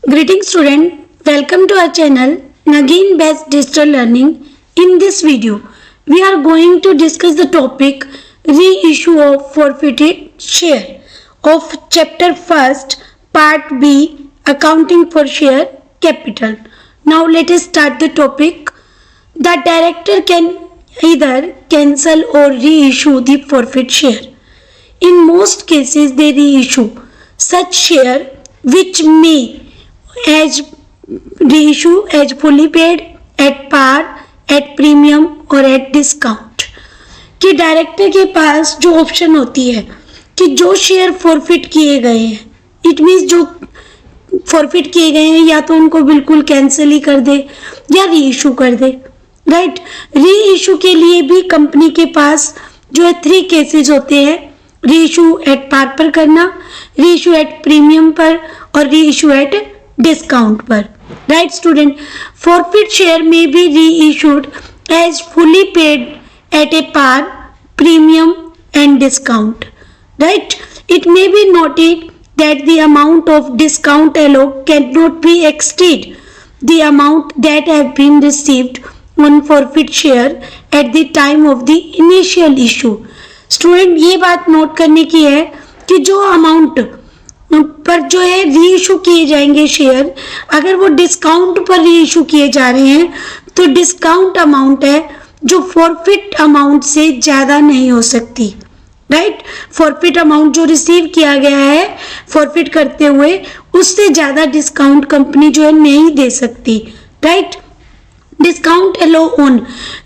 Greetings student, welcome to our channel Nagin Best Digital Learning. In this video, we are going to discuss the topic reissue of forfeited share of chapter 1st part B accounting for share capital. Now let us start the topic. The director can either cancel or reissue the forfeit share. In most cases they reissue such share which may as reissue as fully paid, at par, at premium और at discount. कि director के पास जो option होती है कि जो share forfeit किए गए हैं, इट मीन्स जो फॉरफिट किए गए हैं या तो उनको बिल्कुल कैंसिल ही कर दे या रीइशू कर दे, राइट. रीइशू के लिए भी कंपनी के पास जो है 3 केसेस होते हैं. रीइशू एट पार पर करना, रीइशू एट प्रीमियम पर और रीइशू एट डिस्काउंट पर, राइट स्टूडेंट. फॉरफिट शेयर में be reissued as fully paid at a par, premium and discount, right. It may be noted that the amount of discount allowed cannot be exceed the amount that have been received on forfeit share at the time of the initial issue. Student ये बात note करने की है कि जो amount पर जो है रीइशू किए जाएंगे शेयर, अगर वो डिस्काउंट पर रीइशू किए जा रहे हैं तो डिस्काउंट अमाउंट है जो फॉरफिट अमाउंट से ज़्यादा नहीं हो सकती, राइट. फॉरफिट अमाउंट जो रिसीव किया गया है फॉरफिट करते हुए उससे ज़्यादा डिस्काउंट कंपनी जो है नहीं दे सकती, right. Discount allow on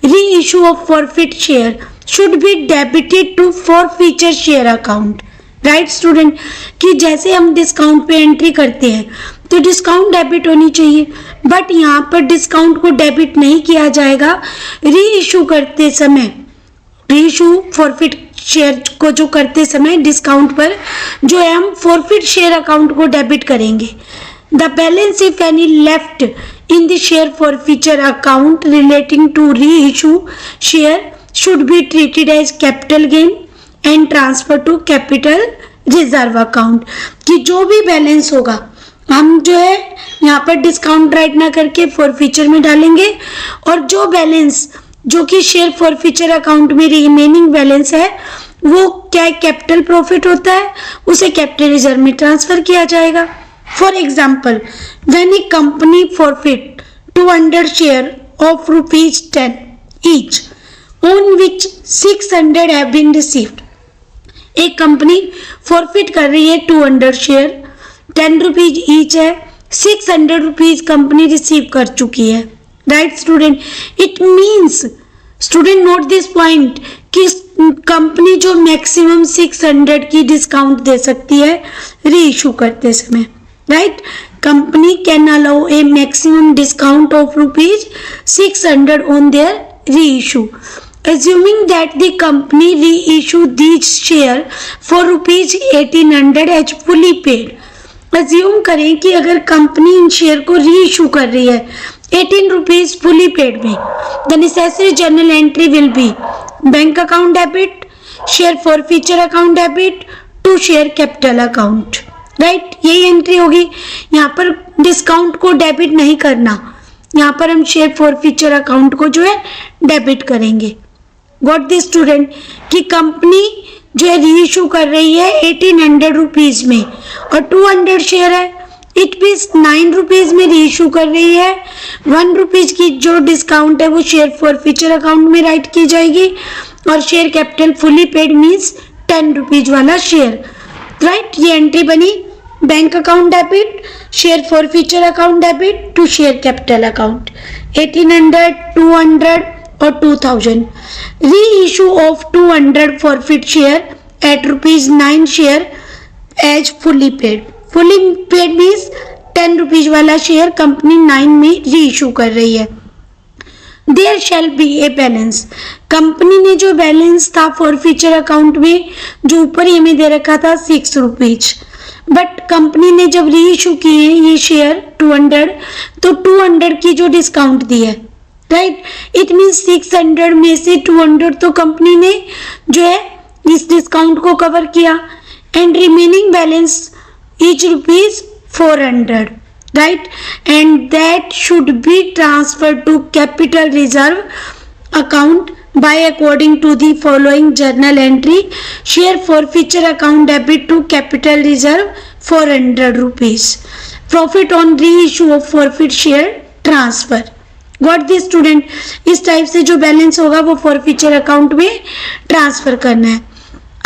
reissue of forfeit share should be debited to forfeiture share account, right student. कि जैसे हम डिस्काउंट पे एंट्री करते हैं तो डिस्काउंट डेबिट होनी चाहिए, बट यहाँ पर डिस्काउंट को डेबिट नहीं किया जाएगा. रीइशू करते समय, रीइशू फॉरफिट शेयर को जो करते समय डिस्काउंट पर जो है हम फॉरफिट शेयर अकाउंट को डेबिट करेंगे. The balance if any left in the share forfeiture account relating to reissue share should be treated as capital gain and transfer to capital reserve account. कि जो भी balance होगा हम जो है यहाँ पर डिस्काउंट राइट ना करके फॉरफीचर में डालेंगे, और जो बैलेंस जो कि शेयर फॉरफीचर अकाउंट में रिमेनिंग बैलेंस है वो क्या कैपिटल प्रॉफिट होता है, उसे कैपिटल रिजर्व में ट्रांसफर किया जाएगा. For example, when a company forfeit 200 share of ₹10 each on which 600 have been received. एक कंपनी फॉरफिट कर रही है 200 शेयर, 10 रुपीज ईच है, 600 रुपीज कंपनी रिसीव कर चुकी है, right student. It means student note this point कि कंपनी जो मैक्सिमम 600 की डिस्काउंट दे सकती है रीइशू करते समय, right. Company can allow A maximum discount of ₹600 on their reissue. Assuming that the company reissued these share for ₹1800 as fully paid. Assume करें कि अगर कंपनी इन शेयर को रीइशू कर रही है 18 रुपीज फुली पेड में, the necessary journal entry will be bank account debit, share forfeiture account debit to share capital account, right. यही एंट्री होगी. यहाँ पर डिस्काउंट को डेबिट नहीं करना, यहाँ पर हम शेयर फॉरफीचर अकाउंट को जो है डेबिट करेंगे. Got this student. कि कंपनी जो है रीइशू कर रही है 1800 रुपीज में और 200 शेयर है, इट मीन्स 9 रुपीज में रीइशू कर रही है. 1 रुपीज की जो डिस्काउंट है वो शेयर फॉरफीचर अकाउंट में राइट की जाएगी और share capital fully paid means 10 rupees वाला शेयर, राइट. ये एंट्री बनी. Bank account debit, share forfeiture account debit to share capital account. 1800, 200 और 2000. Reissue of 200 forfeit share at ₹9 share as fully paid. Fully paid means 10 rupees वाला share company 9 में reissue कर रही है. There shall be a balance. Company ने जो balance था forfeiture account में जो ऊपर ही हमें दे रखा था 6 रुपीज, बट कंपनी ने जब रीइशू किए ये शेयर 200 तो 200 की जो डिस्काउंट दी है, राइट. इट मीन्स 600 में से 200 तो कंपनी ने जो है इस डिस्काउंट को कवर किया and remaining balance each ₹400, right? And that should be transferred to capital reserve account by according to the following journal entry. Share forfeiture account debit to capital reserve 400 rupees. Profit on reissue of forfeit share transfer. Got this student? इस type से जो balance होगा वो forfeiture account में transfer करना है.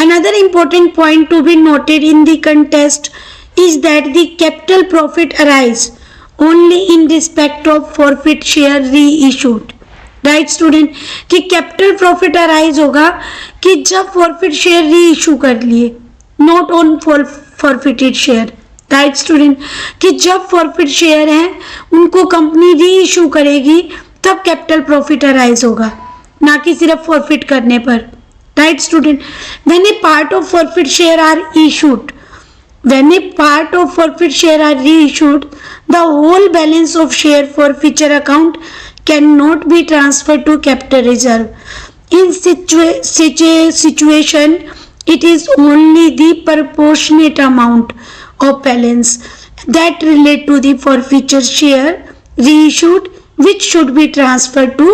Another important point to be noted in the contest is that the capital profit arise only in respect of forfeit share reissued. Right student? कि capital profit arise होगा कि जब forfeit share reissue कर लिए, not on forfeited share. Right student? कि जब forfeit share हैं उनको कंपनी रीइशू करेगी तब कैपिटल प्रॉफिट अराइज होगा, ना कि सिर्फ फॉरफिट करने पर. Right student? When a part of forfeit share are issued, when a part of forfeit share are reissued, the whole balance of share forfeiture account cannot be transferred to capital reserve. In such a situation, it is only the proportionate amount of balance that relate to the forfeiture share reissued which should be transferred to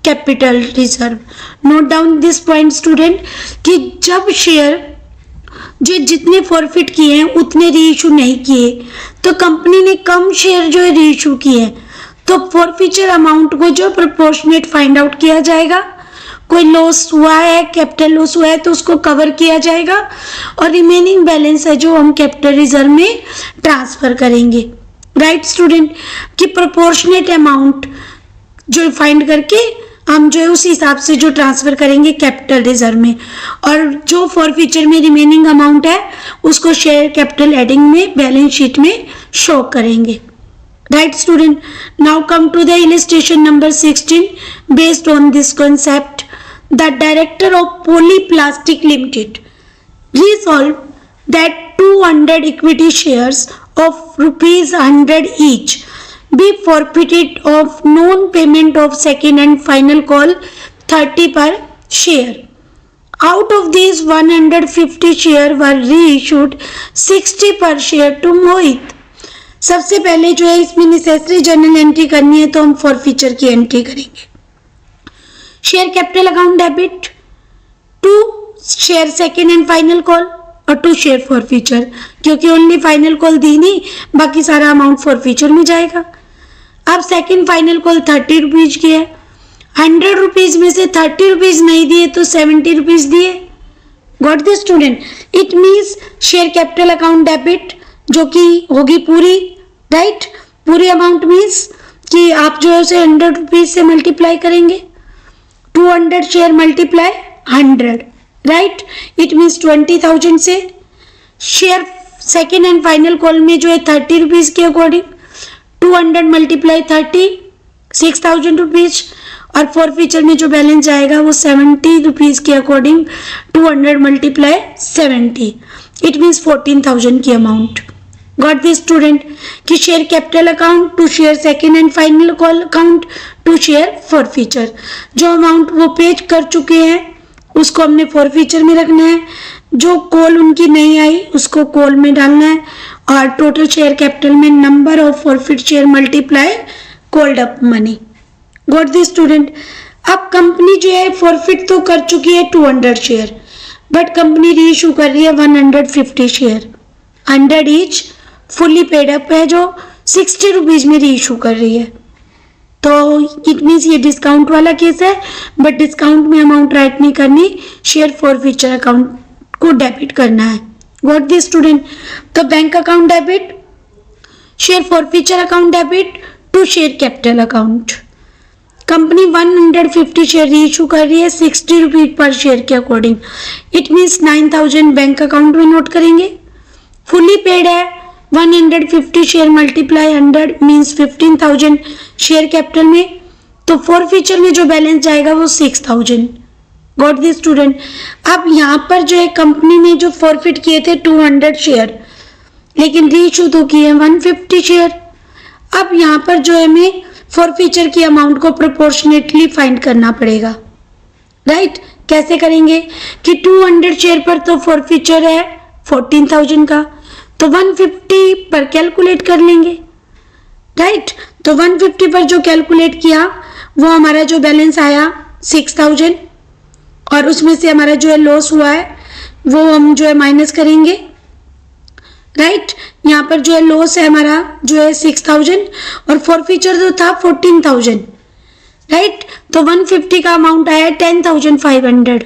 capital reserve. Note down this point student कि जब share जो जितने forfeit किए हैं उतने reissue नहीं किए, तो कंपनी ने कम शेयर जो है रीइशू किए हैं, तो फॉरफिचर अमाउंट को जो प्रोपोर्शनेट फाइंड आउट किया जाएगा. कोई लॉस हुआ है, कैपिटल लॉस हुआ है तो उसको कवर किया जाएगा और रिमेनिंग बैलेंस है जो हम कैपिटल रिजर्व में ट्रांसफर करेंगे. Right student? कि प्रोपोर्शनेट अमाउंट जो फाइंड करके हम जो है उस हिसाब से जो ट्रांसफर करेंगे कैपिटल रिजर्व में, और जो फॉरफिचर में रिमेनिंग अमाउंट है उसको शेयर कैपिटल एडिंग में बैलेंस शीट में शो करेंगे. Right student? Now come to the illustration number 16. Based on this concept, the director of Polyplastic Limited resolved that 200 equity shares of rupees 100 each be forfeited of non-payment of second and final call 30 per share. Out of these 150 share were reissued 60 per share to Mohit. सबसे पहले जो है इसमें necessary journal entry करनी है तो हम forfeiture की एंट्री करेंगे. Share capital account debit to share second and final call और टू शेयर फॉरफीचर, क्योंकि ओनली फाइनल कॉल दी नहीं, बाकी सारा अमाउंट फॉरफीचर में जाएगा. अब सेकेंड फाइनल कॉल 30 रुपीज की है, 100 रुपीज में से 30 रुपीज नहीं दिए तो 70 रुपीज दिए. Got this student? It means share capital account debit जो कि होगी पूरी, राइट? पूरी अमाउंट मीन्स कि आप जो है उसे 100 रुपीज से मल्टीप्लाई करेंगे, 200 share multiply 100, right? It means 20,000 से. Share second and final call में जो है 30 रुपीज के अकॉर्डिंग 200 मल्टीप्लाई 30 6,000 रुपीज, और फॉरफीचर में जो बैलेंस जाएगा वो 70 रुपीज के अकॉर्डिंग 200 मल्टीप्लाई 70, इट मीन्स 14,000 की अमाउंट. Got this student? कि share capital account to share second and final call account to share forfeiture, जो अमाउंट वो पे कर चुके हैं उसको हमने फॉरफीचर में रखना है, जो कॉल उनकी नहीं आई उसको कॉल में डालना है, और टोटल शेयर कैपिटल में number of forfeit share multiply called up money. Got this student? अब कंपनी जो है फॉरफिट तो कर चुकी है 200 शेयर, बट कंपनी रीइशू कर रही है 150 share, 100 each fully paid up है जो 60 रुपीज में रीइशू कर रही है. तो इट मीन्स ये डिस्काउंट वाला केस है, बट डिस्काउंट में अमाउंट राइट नहीं करनी, शेयर फॉरफीचर अकाउंट को डेबिट करना है. Got this student? तो bank account debit, share forfeiture account debit to share capital account. Company 150 share reissue कर रही है 60 रुपीज पर शेयर के according, it means 9,000 bank account में नोट करेंगे. फुली पेड है 150 share multiply 100 means 15,000 share capital में, तो फॉरफीचर में जो बैलेंस जाएगा वो 6,000. Got this student? अब यहाँ पर जो है कंपनी ने जो फॉरफिट किए थे 200 शेयर, लेकिन रीइशू तो किए 150 शेयर. अब यहाँ पर जो है हमें फॉरफीचर की अमाउंट को प्रोपोर्शनेटली फाइंड करना पड़ेगा, राइट? कैसे करेंगे? कि 200 शेयर पर तो फॉरफीचर है 14,000 का, तो 150 पर कैलकुलेट कर लेंगे, राइट। तो 150 पर जो कैलकुलेट किया वो हमारा जो बैलेंस आया 6000, और उसमें से हमारा जो है लॉस हुआ है वो हम जो है माइनस करेंगे, राइट। यहाँ पर जो है लॉस है हमारा जो है 6000 और फॉरफीचर जो था 14000, राइट। तो 150 का अमाउंट आया 10,500।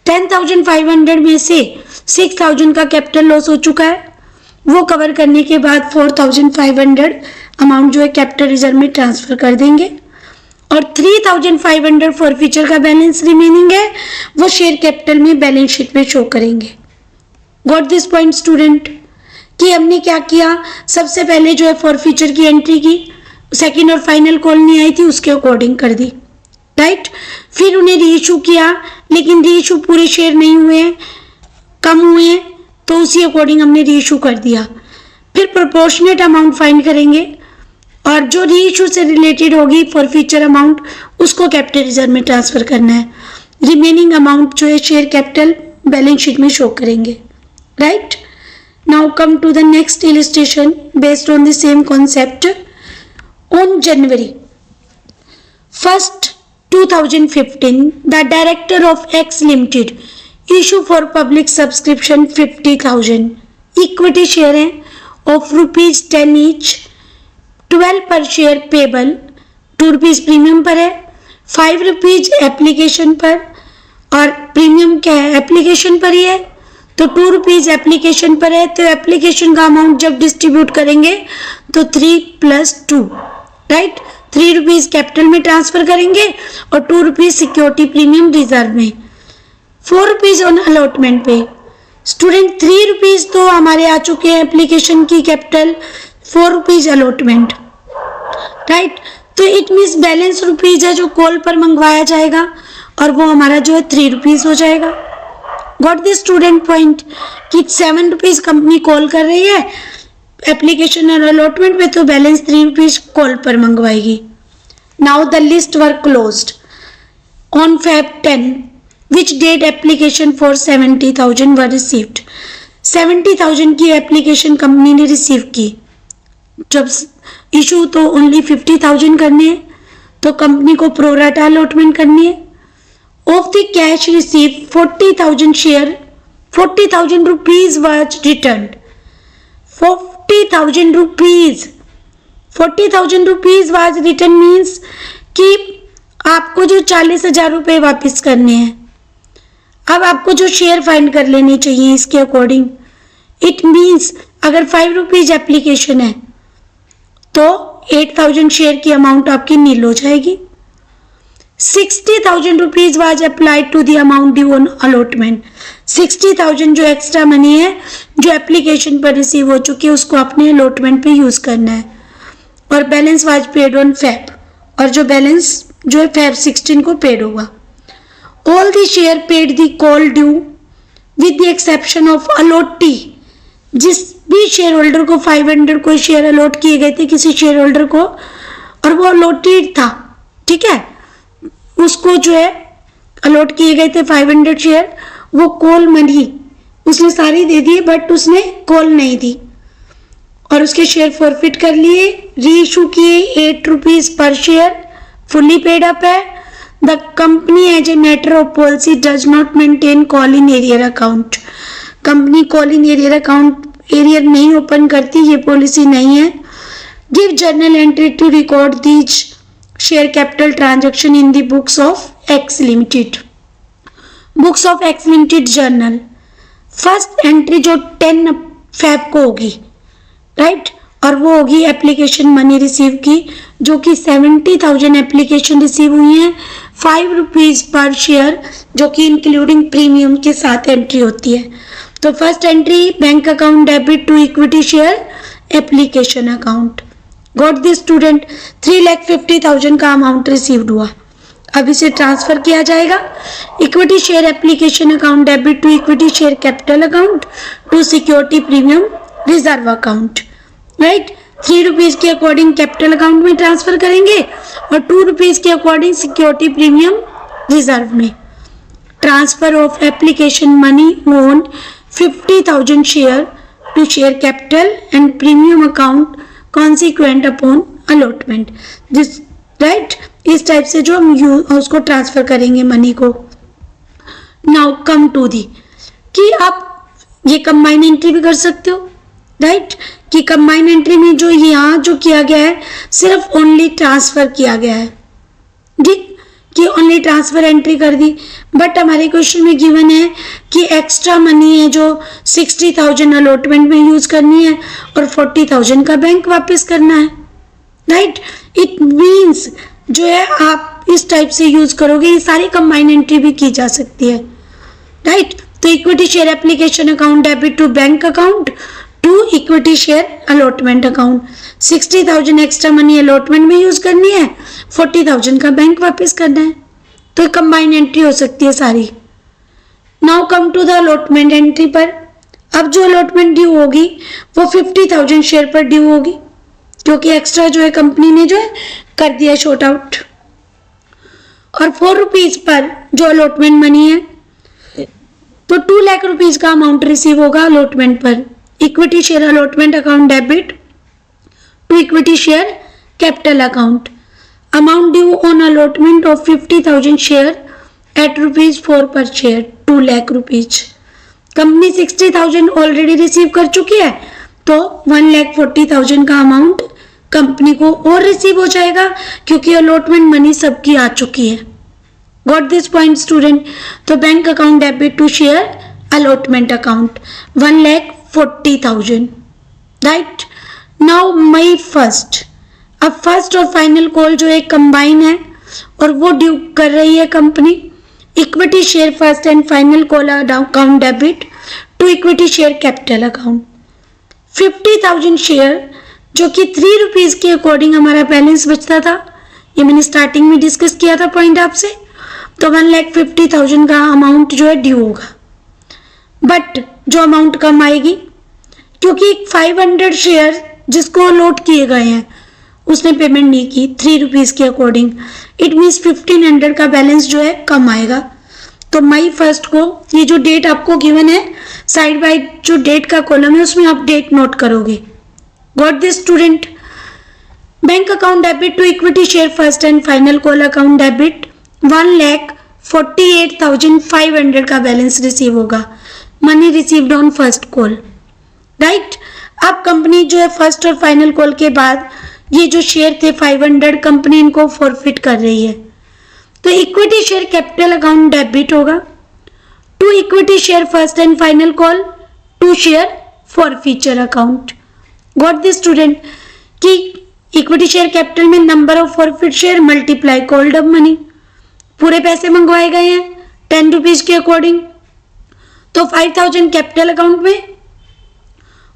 10,500 में से 6,000 का कैपिटल लॉस हो चुका है, वो कवर करने के बाद 4,500 अमाउंट जो है कैपिटल रिजर्व में ट्रांसफर कर देंगे, और 3,500 फॉरफीचर का बैलेंस रिमेनिंग है वो शेयर कैपिटल में बैलेंस शीट में शो करेंगे। Got this point student? कि हमने क्या किया, सबसे पहले जो है फॉरफीचर की एंट्री की, सेकंड और फाइनल कॉल नहीं आई थी उसके अकॉर्डिंग कर दी, राइट। फिर उन्हें रीइशू किया, लेकिन रीइशू पूरे शेयर नहीं हुए हैं, कम हुए हैं, तो उसी अकॉर्डिंग हमने रीइशू कर दिया। फिर प्रोपोर्शनेट अमाउंट फाइंड करेंगे, और जो रीइशू से रिलेटेड होगी फॉरफीचर अमाउंट उसको कैपिटल रिजर्व में ट्रांसफर करना है। रिमेनिंग अमाउंट जो है शेयर कैपिटल बैलेंस शीट में शो करेंगे, right. Now come to the next illustration based on the same concept. On January 1st, 2015, the director of X Limited issue for public subscription 50,000 equity share हैं of ₹10 each, 12 per share payable, ₹2 premium पर है, ₹5 application पर, और premium क्या है application पर ही है, तो ₹2 एप्लीकेशन पर है, तो एप्लीकेशन का अमाउंट जब डिस्ट्रीब्यूट करेंगे तो 3 + 2, राइट। ₹3 कैपिटल में ट्रांसफर करेंगे और ₹2 सिक्योरिटी प्रीमियम रिजर्व में, ₹4 ऑन अलॉटमेंट पे। स्टूडेंट ₹3 तो हमारे आ चुके हैं एप्लीकेशन की कैपिटल, ₹4 अलॉटमेंट, राइट। तो इट मीन्स बैलेंस ₹, है जो कॉल पर मंगवाया जाएगा, और वो हमारा जो है ₹3 हो जाएगा। Got this student point? कि ₹7 कंपनी कॉल कर रही है एप्लीकेशन और अलॉटमेंट में, तो बैलेंस ₹3 कॉल पर मंगवाएगी। Now the list were closed on Feb 10, which date application for 70,000 were received. 70,000 की एप्लीकेशन कंपनी ने रिसीव की। जब इशू तो ओनली 50,000 करने हैं, तो कंपनी को प्रोराटा अलॉटमेंट करनी है। Of the cash receive 40,000 share, 40,000 rupees was return. 40,000 rupees, 40,000 rupees was written means कि आपको जो 40,000 रुपये वापस करने हैं। अब आपको जो शेयर फाइंड कर लेने चाहिए इसके अकॉर्डिंग। इट मीन्स अगर ₹5 एप्लीकेशन है तो 8,000 शेयर की अमाउंट आपकी नील हो जाएगी। 60,000 rupees was applied to the amount due on allotment. 60,000 जो एक्स्ट्रा मनी है जो एप्लीकेशन पर रिसीव हो चुकी है उसको अपने अलॉटमेंट पे यूज करना है, और balance was paid on Feb, और जो बैलेंस जो है Feb 16 को पेड होगा। All the share paid the call due with the exception of allottee. जिस भी शेयर होल्डर को 500 को शेयर अलॉट किए गए थे किसी शेयर होल्डर को, और वो अलॉटेड था, ठीक है, उसको जो है अलॉट किए गए थे 500 शेयर, वो कॉल मनी उसने सारी दे दी, बट उसने कॉल नहीं दी और उसके शेयर फॉरफिट कर लिए, री इशू किए ₹8 per share, fully paid up है। The company as a matter of policy does not maintain call in arrear account. Company call in arrear account arrear नहीं ओपन करती, ये पॉलिसी नहीं है। Give journal entry to record these share capital transaction in the books of X limited. Books of X limited journal first entry जो 10 Feb को होगी, right, और वो होगी एप्लीकेशन मनी रिसीव की, जो कि 70,000 एप्लीकेशन रिसीव हुई हैं, ₹5 पर शेयर, जो कि इंक्लूडिंग प्रीमियम के साथ एंट्री होती है। तो first entry bank account debit to equity share application account. Got this student? 3,50,000 का अमाउंट रिसीव्ड हुआ, अब इसे ट्रांसफर किया जाएगा equity share application account debit to equity share capital account to security premium reserve account, right. ₹3 के according capital account में transfer करेंगे और ₹2 के अकॉर्डिंग सिक्योरिटी प्रीमियम रिजर्व में। Transfer of application money on 50,000 share to share capital and premium account consequent upon allotment, this right. इस type से जो हम उसको ट्रांसफर करेंगे मनी को। नाउ कम टू दी कि आप ये कंबाइन एंट्री भी कर सकते हो, राइट कि कंबाइन एंट्री में जो यहाँ जो किया गया है सिर्फ ओनली ट्रांसफर किया गया है, ठीक कि ओनली ट्रांसफर एंट्री कर दी। बट हमारे क्वेश्चन में गिवन है कि एक्स्ट्रा मनी है जो 60,000 अलॉटमेंट में यूज करनी है और 40,000 का बैंक वापस करना है, राइट। इट मीन्स जो है आप इस टाइप से यूज करोगे, ये सारी कंबाइन एंट्री भी की जा सकती है, राइट। तो equity share application account debit to bank account to equity share allotment account, 60,000 extra money allotment में यूज करनी है, 40,000 का बैंक वापस करना है। तो कंबाइन एंट्री हो सकती है सारी। Now come to the allotment entry पर। अब जो अलॉटमेंट ड्यू होगी वो 50,000 शेयर पर ड्यू होगी, क्योंकि एक्स्ट्रा जो है कंपनी ने जो है कर दिया शॉर्ट आउट। और 4 रुपीज पर जो अलॉटमेंट मनी है तो 2 लाख रुपीज का अमाउंट रिसीव होगा अलॉटमेंट पर। Equity share allotment account debit to equity share capital account, amount due on allotment of 50,000 share at ₹4 per share, 2 lakh rupees. Company 60,000 already receive कर चुकी है तो 1,40,000 का अमाउंट कंपनी को और रिसीव हो जाएगा, क्योंकि अलॉटमेंट मनी सबकी आ चुकी है। Got this point student. तो bank account debit to share allotment account 1,40,000, right. Now May first, अब फर्स्ट और फाइनल कॉल जो है कंबाइन है और वो ड्यू कर रही है company. Equity share first and final call account debit to equity share capital account, 50,000 share जो कि 3 रुपीज के अकॉर्डिंग हमारा बैलेंस बचता था, ये मैंने स्टार्टिंग में डिस्कस किया था पॉइंट आपसे। तो 1,50,000 का अमाउंट जो है ड्यू होगा, बट जो अमाउंट कम आएगी क्योंकि 500 शेयर जिसको अलॉट किए गए हैं उसने पेमेंट नहीं की 3 रुपीज के अकॉर्डिंग, इट मीन्स 1,500 का बैलेंस जो है कम आएगा। तो मई फर्स्ट को ये जो डेट आपको गिवन है साइड बाय जो डेट का कॉलम है उसमें आप डेट नोट करोगे। Got this student. Bank account debit to equity share first and final call account debit 1,48,500 का बैलेंस रिसीव होगा, money received on first call, right. अब कंपनी जो है फर्स्ट और फाइनल कॉल के बाद ये जो शेयर थे 500 कंपनी इनको फॉरफिट कर रही है। तो equity share capital account debit होगा to equity share first and final call to share forfeiture account. Got this student कि इक्विटी शेयर कैपिटल में number of forfeit share multiply called up money, पूरे पैसे मंगवाए गए हैं 10 रुपीज के according. तो 5,000 कैपिटल अकाउंट में,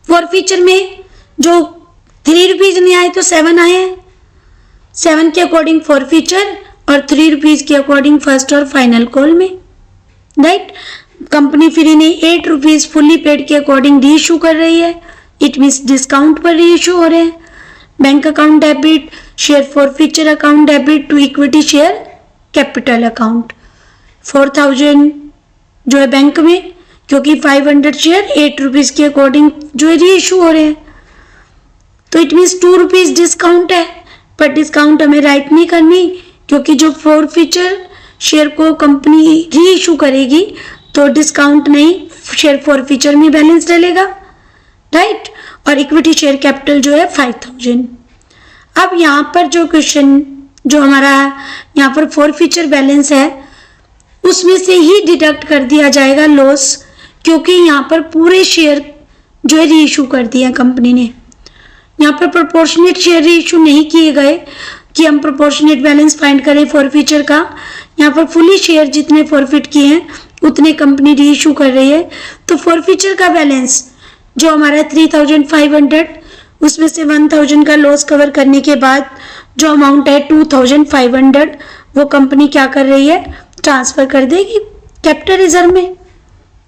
फॉरफीचर में जो 3 रुपीज नहीं आए तो 7 आए हैं, 7 के अकॉर्डिंग फॉरफीचर और 3 रुपीज के अकॉर्डिंग फर्स्ट और फाइनल कॉल में, राइट। कंपनी फिर इन्हें 8 रुपीज फुल्ली पेड के अकॉर्डिंग री इशू कर रही है, इट मीन्स डिस्काउंट पर री इशू हो रहे हैं। Bank account debit share forfeiture account debit to equity share capital account, 4,000 जो है बैंक में, क्योंकि 500 शेयर 8 रुपीज के अकॉर्डिंग जो है री इशू हो रहे हैं। तो इट मीन्स 2 रुपीज डिस्काउंट है, पर डिस्काउंट हमें राइट नहीं करनी, क्योंकि जो फॉरफीचर शेयर को कंपनी री इशू करेगी तो डिस्काउंट नहीं, शेयर फॉरफीचर में बैलेंस डलेगा, राइट। और इक्विटी शेयर कैपिटल जो है 5,000। अब यहाँ पर जो क्वेश्चन जो हमारा यहाँ पर फॉरफीचर बैलेंस है उसमें से ही डिडक्ट कर दिया जाएगा लॉस, क्योंकि यहाँ पर पूरे शेयर जो है री इशू कर दिया कंपनी ने। यहाँ पर प्रोपोर्शनेट शेयर री इशू नहीं किए गए कि हम प्रोपोर्शनेट बैलेंस फाइंड करें फॉरफीचर का। यहाँ पर फुली शेयर जितने फॉरफिट किए हैं उतने कंपनी री इशू कर रही है। तो फॉरफीचर का बैलेंस जो हमारा 3,500 उसमें से 1,000 का लॉस कवर करने के बाद जो अमाउंट है 2,500 वो कंपनी क्या कर रही है, ट्रांसफर कर देगी कैपिटल रिजर्व में।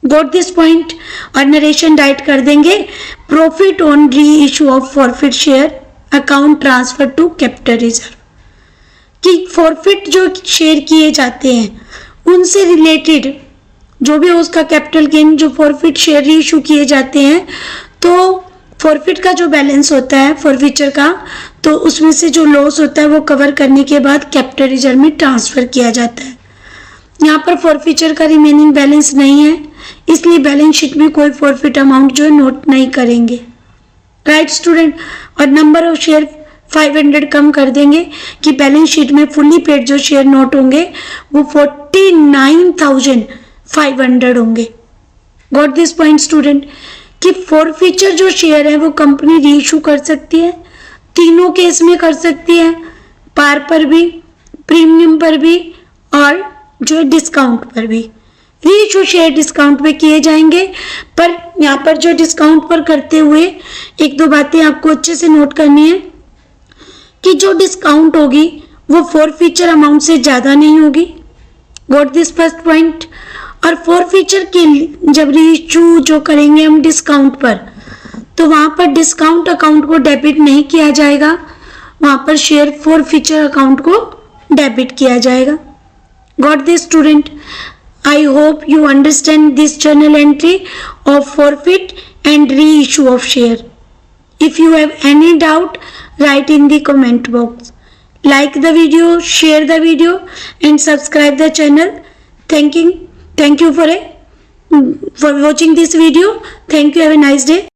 Got this point. और नरेशन राइट कर देंगे, profit on reissue of forfeit share account transfer to capital reserve, कि फॉरफिट जो शेयर किए जाते हैं उनसे रिलेटेड जो भी उसका कैपिटल गेन जो फॉरफिट शेयर री इशू किए जाते हैं तो फॉरफिट का जो बैलेंस होता है फॉरफीचर का, तो उसमें से जो लॉस होता है वो कवर करने के बाद कैपिटल रिजर्व में ट्रांसफर किया जाता है। यहाँ पर फॉरफीचर का रिमेनिंग बैलेंस नहीं है, इसलिए बैलेंस शीट में कोई फॉरफिट अमाउंट जो नोट नहीं करेंगे। राइट स्टूडेंट, और नंबर ऑफ शेयर 500 कम कर देंगे कि बैलेंस शीट में फुल्ली पेड जो शेयर नोट होंगे वो 49,500 होंगे। गॉट दिस पॉइंट स्टूडेंट, कि फॉरफीचर जो शेयर है वो कंपनी रीइशू कर सकती है, तीनों केस में कर सकती है, पार पर भी, प्रीमियम पर भी और जो डिस्काउंट पर भी। रीइशू शेयर डिस्काउंट पे किए जाएंगे, पर यहाँ पर जो डिस्काउंट पर करते हुए एक दो बातें आपको अच्छे से नोट करनी है कि जो डिस्काउंट होगी वो फॉरफीचर अमाउंट से ज़्यादा नहीं होगी। Got this first point. और फॉरफीचर के जब रीइशू जो करेंगे हम डिस्काउंट पर, तो वहाँ पर डिस्काउंट अकाउंट को डेबिट नहीं किया जाएगा, वहाँ पर शेयर फॉरफीचर अकाउंट को डेबिट किया जाएगा। Got this student, I hope you understand this journal entry of forfeit and reissue of share. If you have any doubt, write in the comment box. Like the video, share the video and subscribe the channel. Thank you for watching this video. Thank you. Have a nice day.